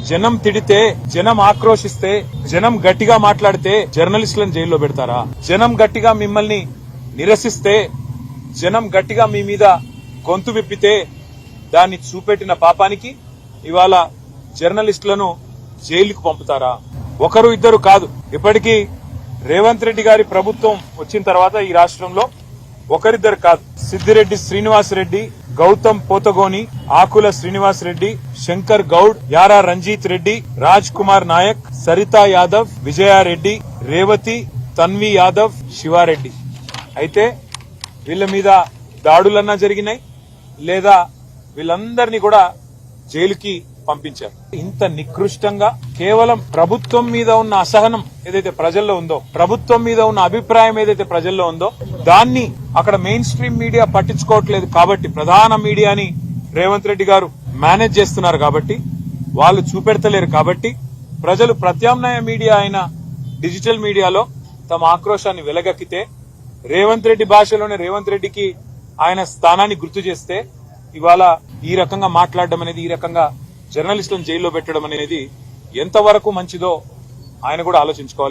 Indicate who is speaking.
Speaker 1: జనం తిడితే, జనం ఆక్రోశిస్తే, జనం గట్టిగా మాట్లాడితే జర్నలిస్టులను జైల్లో పెడతారా? జనం గట్టిగా మిమ్మల్ని నిరసిస్తే, జనం గట్టిగా మీ మీద గొంతు విప్పితే దాన్ని చూపెట్టిన పాపానికి ఇవాళ జర్నలిస్టులను జైలుకు పంపుతారా? ఒకరు ఇద్దరు కాదు. ఇప్పటికీ రేవంత్ రెడ్డి గారి ప్రభుత్వం వచ్చిన తర్వాత ఈ రాష్ట్రంలో ఒకరిద్దరు కాదు, సిద్దిరెడ్డి శ్రీనివాస్ రెడ్డి, గౌతమ్ పోతగోని, ఆకుల శ్రీనివాస్ రెడ్డి, శంకర్ గౌడ్, యారా రంజిత్ రెడ్డి, రాజ్ కుమార్ నాయక్, సరితా యాదవ్, విజయారెడ్డి, రేవతి, తన్వి యాదవ్, శివారెడ్డి. అయితే వీళ్ళ మీద దాడులన్నా జరిగినాయి లేదా వీళ్ళందరినీ కూడా జైలుకి పంపించారు. ఇంత నికృష్టంగా కేవలం ప్రభుత్వం మీద ఉన్న అసహనం ఏదైతే ప్రజల్లో ఉందో, ప్రభుత్వం మీద ఉన్న అభిప్రాయం ఏదైతే ప్రజల్లో ఉందో దాన్ని అక్కడ మెయిన్ స్ట్రీమ్ మీడియా పట్టించుకోవట్లేదు కాబట్టి, ప్రధాన మీడియాని రేవంత్ రెడ్డి గారు మేనేజ్ చేస్తున్నారు కాబట్టి, వాళ్ళు చూపెడతలేరు కాబట్టి ప్రజలు ప్రత్యామ్నాయ మీడియా అయిన డిజిటల్ మీడియాలో తమ ఆక్రోశాన్ని వెలగక్కితే, రేవంత్ రెడ్డి భాషలోనే రేవంత్ రెడ్డికి ఆయన స్థానాన్ని గుర్తు చేస్తే ఇవాళ ఈ రకంగా మాట్లాడడం అనేది, ఈ రకంగా జర్నలిస్టులను జైల్లో పెట్టడం అనేది ఎంతవరకు మంచిదో ఆయన కూడా ఆలోచించుకోవాలి.